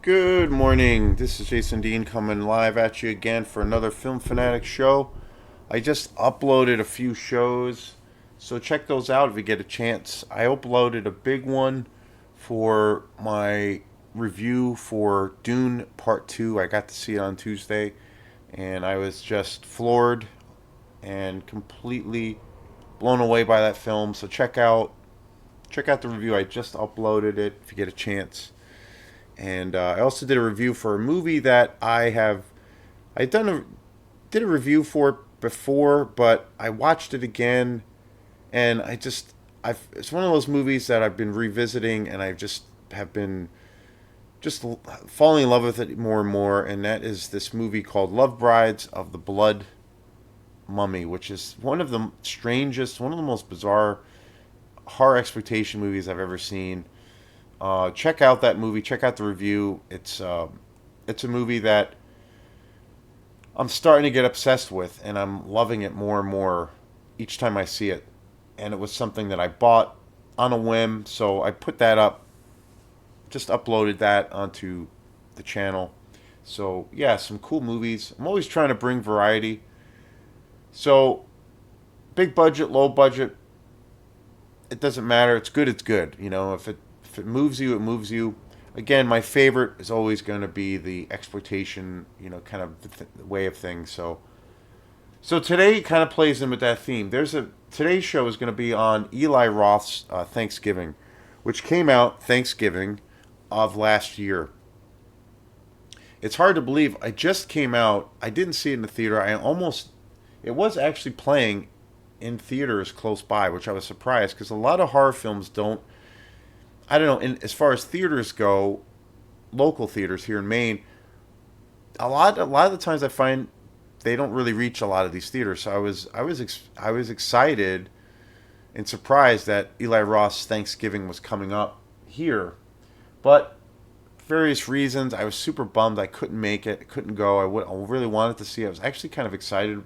Good morning. This is Jason Dean coming live at you again for another Film Fanatic show. I just uploaded a few shows, so check those out if you get a chance. I uploaded a big one for my review for Dune Part 2. I got to see it on Tuesday, and I was just floored and completely blown away by that film. So check out the review. I just uploaded it if you get a chance. And I also did a review for a movie that I did a review for it before, but I watched it again, and it's one of those movies that I've been revisiting, and I just have been just falling in love with it more and more. And that is this movie called Love Brides of the Blood Mummy, which is one of the strangest, one of the most bizarre horror exploitation movies I've ever seen. Check out that movie. Check out the review. It's a movie that I'm starting to get obsessed with, and I'm loving it more and more each time I see it. And it was something that I bought on a whim, so I put that up, just uploaded that onto the channel. So yeah, some cool movies. I'm always trying to bring variety. So big budget, low budget, it doesn't matter. It's good. It's good. If it moves you, it moves you. Again, my favorite is always going to be the exploitation, kind of the way of things. So today kind of plays in with that theme. Today's show is going to be on Eli Roth's Thanksgiving, which came out Thanksgiving of last year. It's hard to believe. I just came out. I didn't see it in the theater. It was actually playing in theaters close by, which I was surprised because a lot of horror films don't. I don't know. As far as theaters go, local theaters here in Maine, a lot of the times I find they don't really reach a lot of these theaters. So I was excited and surprised that Eli Roth's Thanksgiving was coming up here, but for various reasons I was super bummed I couldn't make it. I couldn't go. I really wanted to see it. I was actually kind of excited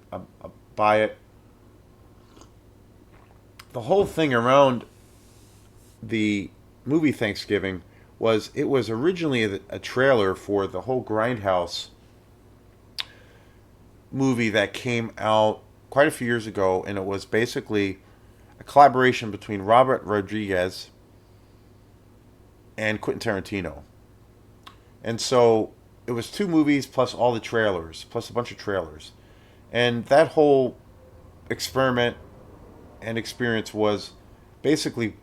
by it. The whole thing around the movie Thanksgiving was it was originally a trailer for the whole Grindhouse movie that came out quite a few years ago, and it was basically a collaboration between Robert Rodriguez and Quentin Tarantino. And so it was two movies plus all the trailers, plus a bunch of trailers. And that whole experiment and experience was basically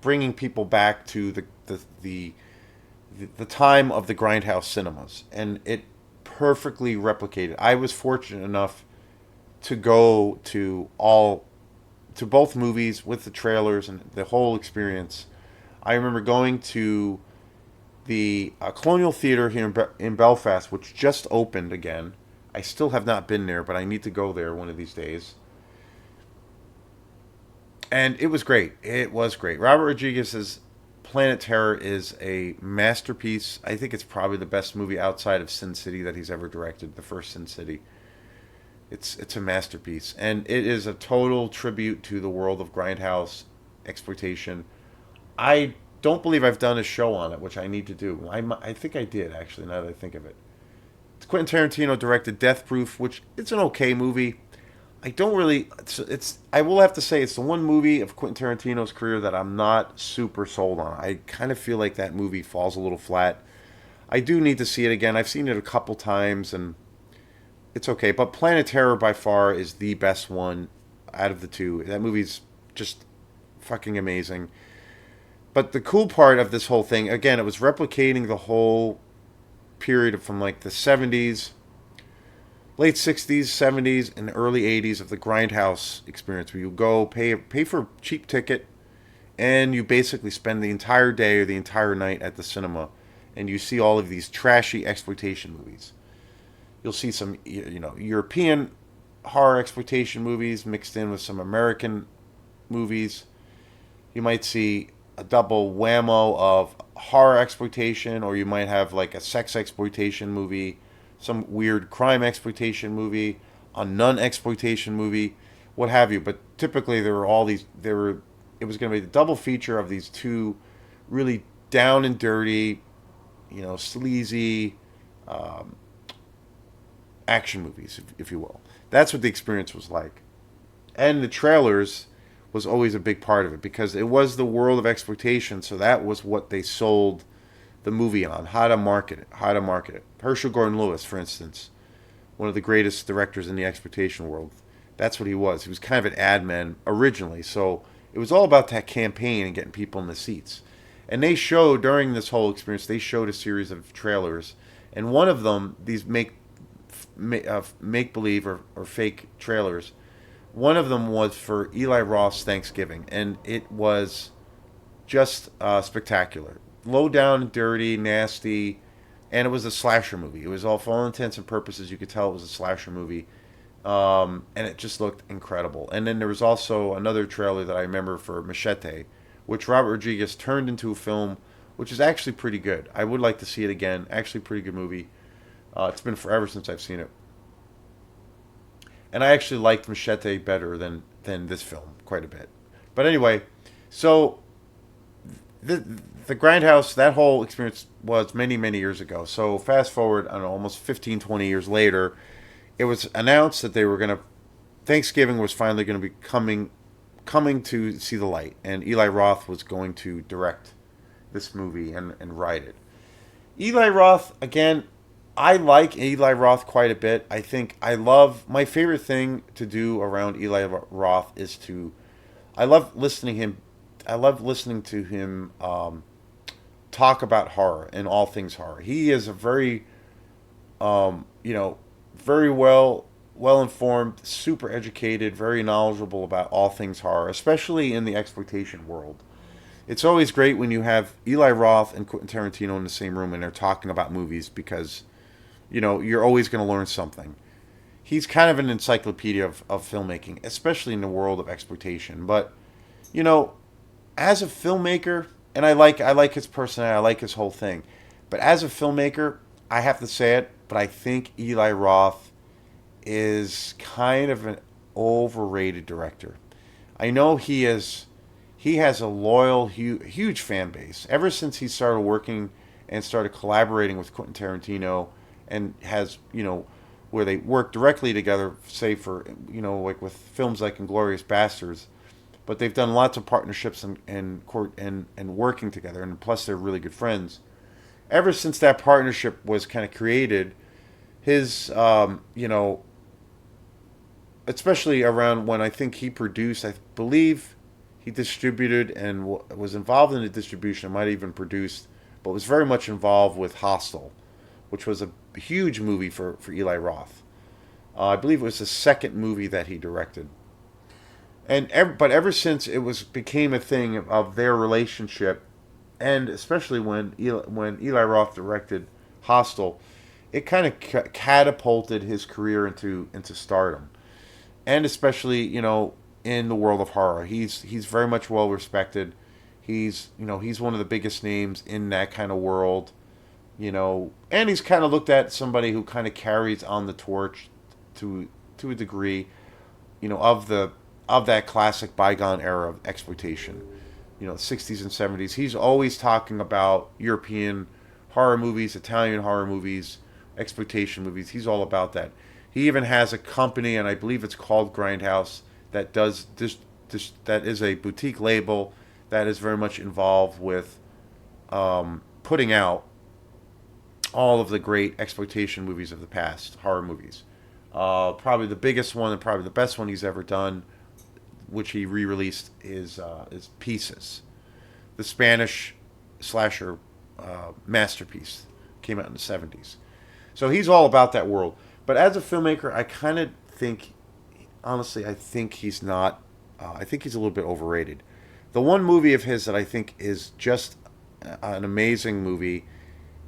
bringing people back to the time of the Grindhouse cinemas, and it perfectly replicated. I was fortunate enough to go to both movies with the trailers and the whole experience. I remember going to the Colonial Theater here in Belfast, which just opened again. I still have not been there, but I need to go there one of these days. And it was great. It was great. Robert Rodriguez's Planet Terror is a masterpiece. I think it's probably the best movie outside of Sin City that he's ever directed. The first Sin City. It's a masterpiece, and it is a total tribute to the world of Grindhouse exploitation. I don't believe I've done a show on it, which I need to do. I think I did actually. Now that I think of it, Quentin Tarantino directed Death Proof, which it's an okay movie. I don't really. I will have to say it's the one movie of Quentin Tarantino's career that I'm not super sold on. I kind of feel like that movie falls a little flat. I do need to see it again. I've seen it a couple times and it's okay. But Planet Terror by far is the best one out of the two. That movie's just fucking amazing. But the cool part of this whole thing, again, it was replicating the whole period from like the 70s, late 60s, 70s, and early 80s of the Grindhouse experience, where you go pay for a cheap ticket, and you basically spend the entire day or the entire night at the cinema, and you see all of these trashy exploitation movies. You'll see some European horror exploitation movies mixed in with some American movies. You might see a double whammo of horror exploitation, or you might have like a sex exploitation movie, some weird crime exploitation movie, a nun exploitation movie, what have you. But typically there were all these. There were. It was going to be the double feature of these two really down and dirty, sleazy action movies, if you will. That's what the experience was like. And the trailers was always a big part of it because it was the world of exploitation. So that was what they sold the movie on, how to market it, how to market it. Herschel Gordon Lewis, for instance, one of the greatest directors in the exploitation world. That's what he was. He was kind of an ad man originally. So it was all about that campaign and getting people in the seats. And they showed during this whole experience, they showed a series of trailers, and one of them, these make believe or fake trailers. One of them was for Eli Roth's Thanksgiving, and it was just spectacular. Low down, dirty, nasty, and it was a slasher movie. It was all, for all intents and purposes, you could tell it was a slasher movie, and it just looked incredible. And then there was also another trailer that I remember for Machete, which Robert Rodriguez turned into a film, which is actually pretty good. I would like to see it again. Actually, pretty good movie. It's been forever since I've seen it, and I actually liked Machete better than this film quite a bit. But anyway, so the Grindhouse, that whole experience was many years ago. So fast forward, I don't know, almost 15, 20 years later, it was announced that they were going to Thanksgiving was finally going to be coming to see the light, and Eli Roth was going to direct this movie and write it. Eli Roth, again, I like Eli Roth quite a bit. I think I love my favorite thing to do around Eli Roth is to I love listening him. I love listening to him talk about horror and all things horror. He is a very very well informed, super educated, very knowledgeable about all things horror, especially in the exploitation world. It's always great when you have Eli Roth and Quentin Tarantino in the same room and they're talking about movies because you're always going to learn something. He's kind of an encyclopedia of filmmaking, especially in the world of exploitation. But, you know, as a filmmaker, and I like his personality, I like his whole thing. But as a filmmaker, I have to say it, but I think Eli Roth is kind of an overrated director. I know he has a loyal, huge fan base. Ever since he started working and started collaborating with Quentin Tarantino and has, where they work directly together, say for, like with films like Inglourious Basterds, but they've done lots of partnerships and working together, and plus they're really good friends. Ever since that partnership was kind of created, his, especially around when I think he produced, I believe he distributed and was involved in the distribution, might have even produced, but was very much involved with Hostel, which was a huge movie for Eli Roth. I believe it was the second movie that he directed. But ever since it became a thing of their relationship, and especially when Eli Roth directed Hostel, it kind of catapulted his career into stardom, and especially in the world of horror, he's very much well respected. He's one of the biggest names in that kind of world, and he's kind of looked at somebody who kind of carries on the torch to a degree, of that classic bygone era of exploitation, 60s and 70s. He's always talking about European horror movies, Italian horror movies, exploitation movies. He's all about that. He even has a company, and I believe it's called Grindhouse, that does this that is a boutique label that is very much involved with putting out all of the great exploitation movies of the past, horror movies. Probably the biggest one and probably the best one he's ever done, which he re-released, is Pieces, the Spanish slasher masterpiece, came out in the 70s. So he's all about that world. But as a filmmaker, I kind of think, honestly, I think he's not. I think he's a little bit overrated. The one movie of his that I think is just an amazing movie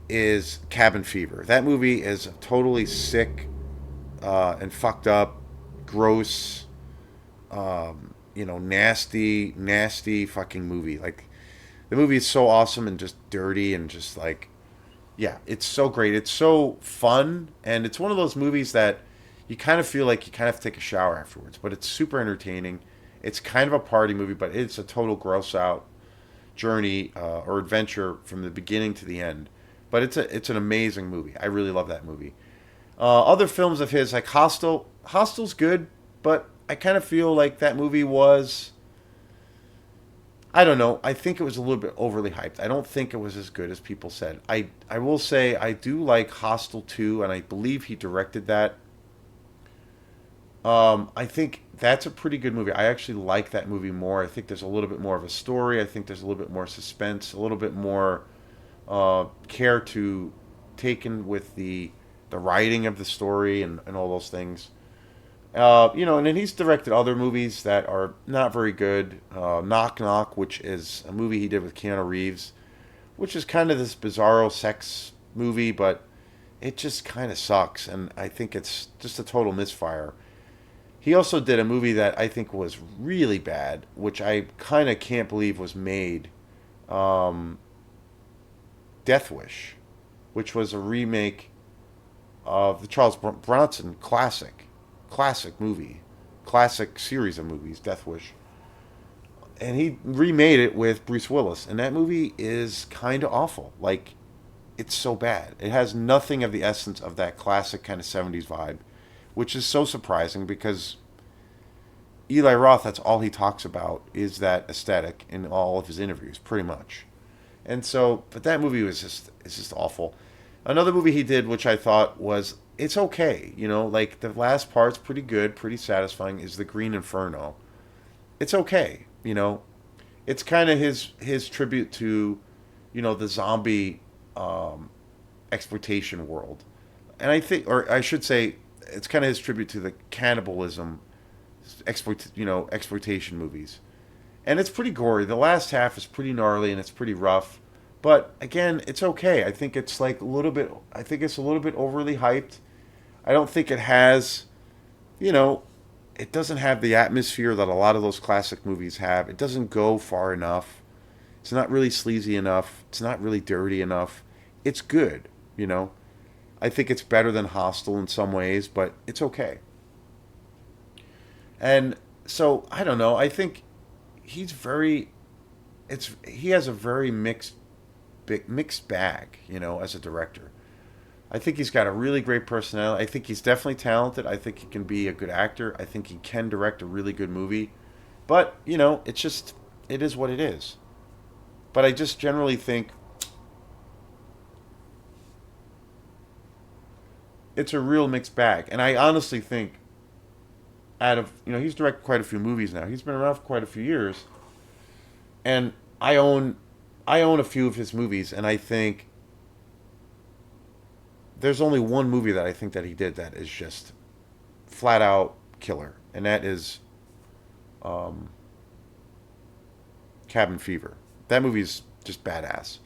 is Cabin Fever. That movie is totally sick and fucked up, gross, nasty fucking movie. Like, the movie is so awesome and just dirty and just like, yeah, it's so great. It's so fun, and it's one of those movies that you kind of feel like you kind of have to take a shower afterwards, but it's super entertaining. It's kind of a party movie, but it's a total gross out journey or adventure from the beginning to the end. but it's an amazing movie. I really love that movie. Other films of his, like Hostel. Hostel's good, but I kind of feel like that movie was. I don't know. I think it was a little bit overly hyped. I don't think it was as good as people said. I will say I do like Hostel 2, and I believe he directed that. I think that's a pretty good movie. I actually like that movie more. I think there's a little bit more of a story. I think there's a little bit more suspense, a little bit more care to taken with the writing of the story and all those things. And then he's directed other movies that are not very good. Knock Knock, which is a movie he did with Keanu Reeves, which is kind of this bizarro sex movie, but it just kind of sucks, and I think it's just a total misfire. He also did a movie that I think was really bad, which I kind of can't believe was made. Um, Death Wish, which was a remake of the Charles Bronson classic movie, classic series of movies, Death Wish. And he remade it with Bruce Willis, and that movie is kind of awful. Like, it's so bad. It has nothing of the essence of that classic kind of 70s vibe, which is so surprising because Eli Roth, that's all he talks about is that aesthetic in all of his interviews, pretty much. And so, but that movie was just, it's just awful. Another movie he did, which I thought was, it's okay, like the last part's pretty good, pretty satisfying, is The Green Inferno. It's okay, It's kind of his tribute to, the zombie exploitation world. And I think, or I should say, it's kind of his tribute to the cannibalism exploitation movies. And it's pretty gory. The last half is pretty gnarly and it's pretty rough. But again, it's okay. I think it's like a little bit. I think it's a little bit overly hyped. I don't think it has, you know, it doesn't have the atmosphere that a lot of those classic movies have. It doesn't go far enough. It's not really sleazy enough. It's not really dirty enough. It's good, you know. I think it's better than Hostel in some ways, but it's okay. And so I don't know. I think he's very. He has a very mixed bag, you know, as a director. I think he's got a really great personality. I think he's definitely talented. I think he can be a good actor. I think he can direct a really good movie. But, you know, it is what it is. But I just generally think it's a real mixed bag. And I honestly think he's directed quite a few movies now. He's been around for quite a few years. And I own a few of his movies, and I think there's only one movie that I think that he did that is just flat out killer, and that is um, Cabin Fever. That movie's just badass.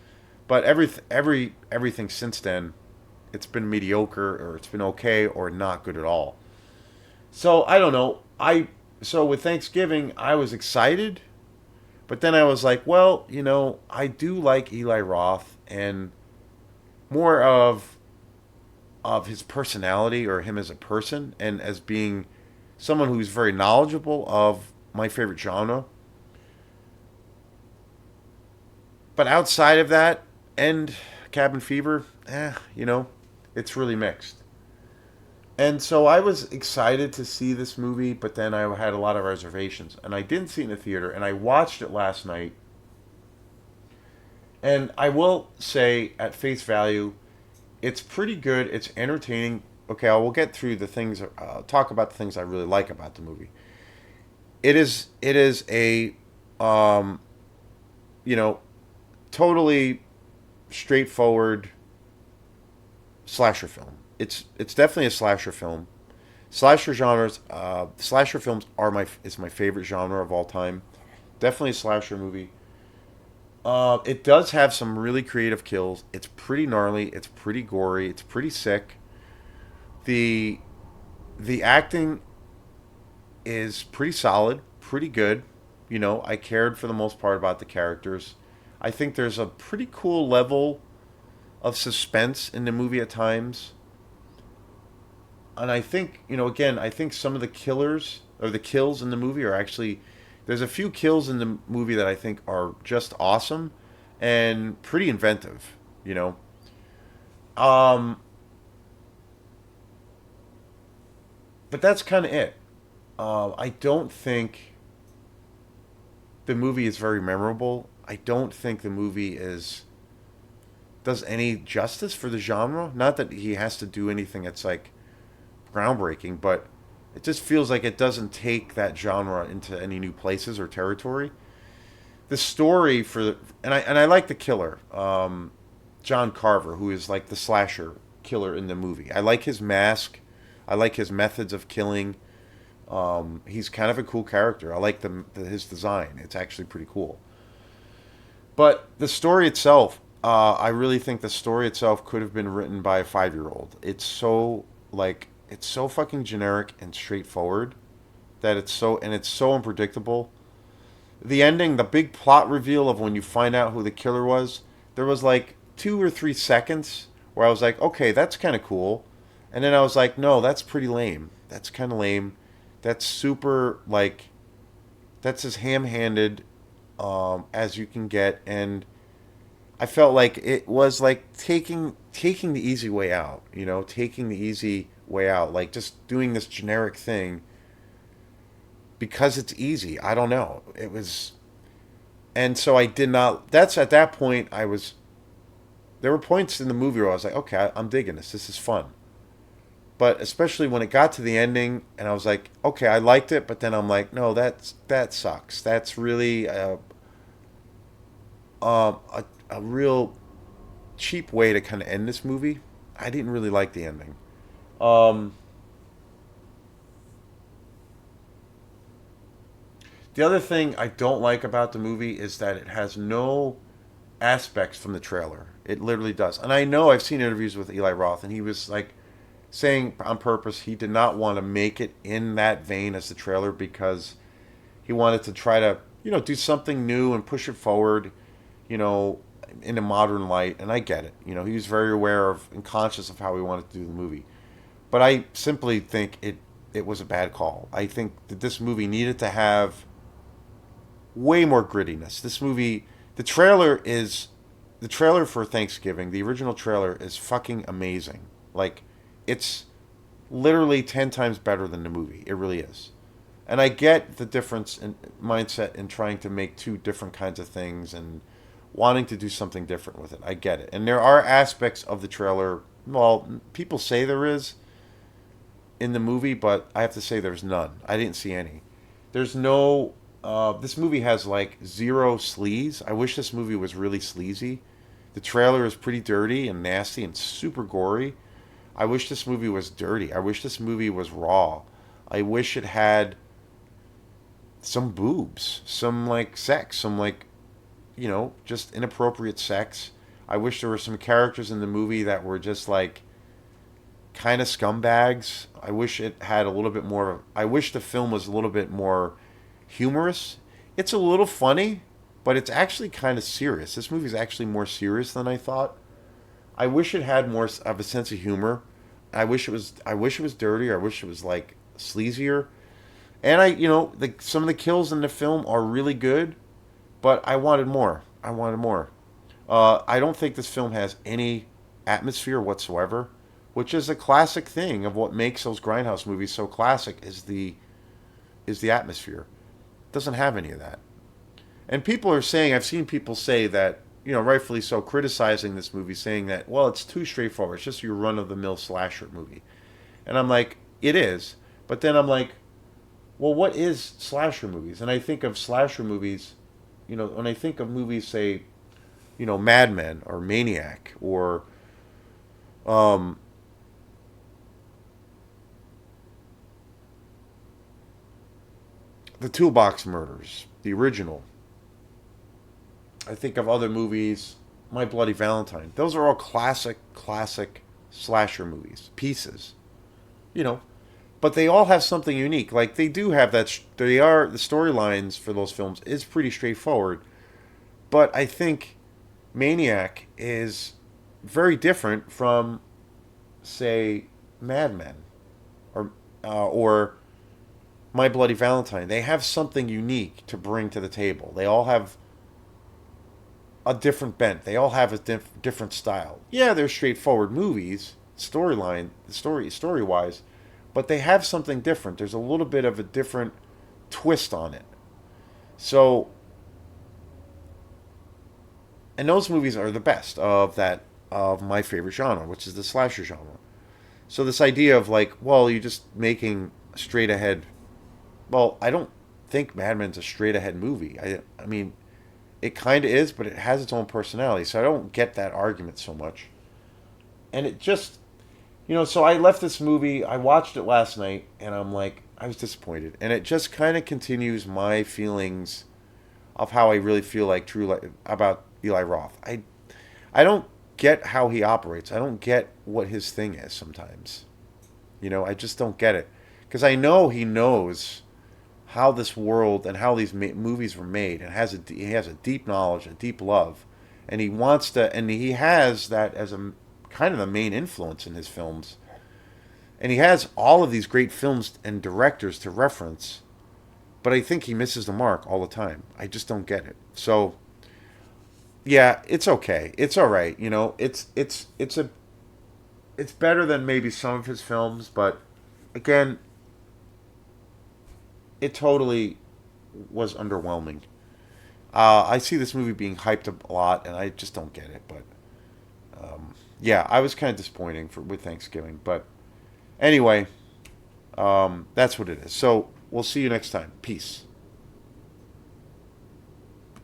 But everything since then, it's been mediocre, or it's been okay, or not good at all. So I don't know. So with Thanksgiving, I was excited, but then I was like, well, you know, I do like Eli Roth, and more of his personality or him as a person and as being someone who's very knowledgeable of my favorite genre. But outside of that and Cabin Fever, it's really mixed. And so I was excited to see this movie, but then I had a lot of reservations. And I didn't see it in the theater, and I watched it last night. And I will say, at face value, it's pretty good. It's entertaining. Okay, I will get through the things. Talk about the things I really like about the movie. It is a um, you know totally straightforward slasher film. It's definitely a slasher film. Slasher films is my favorite genre of all time. Definitely a slasher movie. It does have some really creative kills. It's pretty gnarly. It's pretty gory. It's pretty sick. The the acting is pretty solid, pretty good. You know, I cared for the most part about the characters. I think there's a pretty cool level of suspense in the movie at times. And I think, again, I think some of the killers or the kills in the movie are actually there's a few kills in the movie that I think are just awesome and pretty inventive, you know. Um, but that's kind of it. I don't think the movie is very memorable. I don't think the movie is does any justice for the genre. Not that he has to do anything that's like groundbreaking, but it just feels like it doesn't take that genre into any new places or territory. The story for and I like the killer, John Carver, who is like the slasher killer in the movie. I like his mask. I like his methods of killing. He's kind of a cool character. I like his design. It's actually pretty cool. But the story itself, I really think the story itself could have been written by a 5 year old. It's so fucking generic and straightforward that it's so unpredictable. The ending, the big plot reveal of when you find out who the killer was, there was like 2 or 3 seconds where I was like, okay, that's kind of cool. And then I was like, no, that's pretty lame. That's kind of lame. That's super, like, that's as ham handed as you can get. And I felt like it was like taking the easy way out, taking the easy way out, like just doing this generic thing because it's easy. I don't know. It was, and so I did not. That's at that point I was. There were points in the movie where I was like, okay, I'm digging this. This is fun. But especially when it got to the ending, and I was like, okay, I liked it, but then I'm like, no, that sucks. That's really a real cheap way to kind of end this movie. I didn't really like the ending. Um, the other thing I don't like about the movie is that it has no aspects from the trailer. It literally does. And I know I've seen interviews with Eli Roth, and he was like saying on purpose he did not want to make it in that vein as the trailer because he wanted to try to, do something new and push it forward, you know, in a modern light. And I get it. He was very aware of and conscious of how he wanted to do the movie. But I simply think it was a bad call. I think that this movie needed to have way more grittiness. This movie, the trailer is the trailer for Thanksgiving. The original trailer is fucking amazing. Like, it's literally 10 times better than the movie. It really is. And I get the difference in mindset in trying to make two different kinds of things and wanting to do something different with it. I get it. And there are aspects of the trailer, well, people say there is in the movie, but I have to say there's none. I didn't see any. There's no. This movie has like zero sleaze. I wish this movie was really sleazy. The trailer is pretty dirty and nasty and super gory. I wish this movie was dirty. I wish this movie was raw. I wish it had some boobs, some like sex, some like, just inappropriate sex. I wish there were some characters in the movie that were just like kind of scumbags. I wish it had a little bit more. I wish the film was a little bit more humorous. It's a little funny, but it's actually kind of serious. This movie is actually more serious than I thought. I wish it had more of a sense of humor. I wish it was. I wish it was dirtier. I wish it was like sleazier. And some of the kills in the film are really good, but I wanted more. I wanted more. I don't think this film has any atmosphere whatsoever, which is a classic thing of what makes those grindhouse movies so classic is the atmosphere. It doesn't have any of that. And people are saying, I've seen people say that, rightfully so, criticizing this movie, saying that, well, it's too straightforward. It's just your run of the mill slasher movie. And I'm like, it is. But then I'm like, well, what is slasher movies? And I think of slasher movies, when I think of movies, say, Mad Men or Maniac or um, the Toolbox Murders, the original. I think of other movies, My Bloody Valentine. Those are all classic slasher movies, pieces, you know. But they all have something unique. Like they do have that. They are the storylines for those films is pretty straightforward. But I think Maniac is very different from, say, Mad Men or My Bloody Valentine. They have something unique to bring to the table. They all have a different bent. They all have a different style. Yeah, they're straightforward movies, story wise, but they have something different. There's a little bit of a different twist on it. So, and those movies are the best of my favorite genre, which is the slasher genre. So this idea of like, well, you're just making straight ahead. Well, I don't think Mad Men's a straight ahead movie. I mean, it kind of is, but it has its own personality. So I don't get that argument so much. And it just, so I left this movie. I watched it last night, and I'm like, I was disappointed. And it just kind of continues my feelings of how I really feel like about Eli Roth. I don't get how he operates. I don't get what his thing is sometimes. I just don't get it because I know he knows how this world and how these movies were made, and he has a deep knowledge, a deep love, and he wants to, and he has that as a kind of the main influence in his films, and he has all of these great films and directors to reference, but I think he misses the mark all the time. I just don't get it. So yeah, it's okay. It's all right. It's better than maybe some of his films, but again, it totally was underwhelming. I see this movie being hyped up a lot, and I just don't get it. But yeah, I was kind of disappointing with Thanksgiving. But anyway, that's what it is. So we'll see you next time. Peace.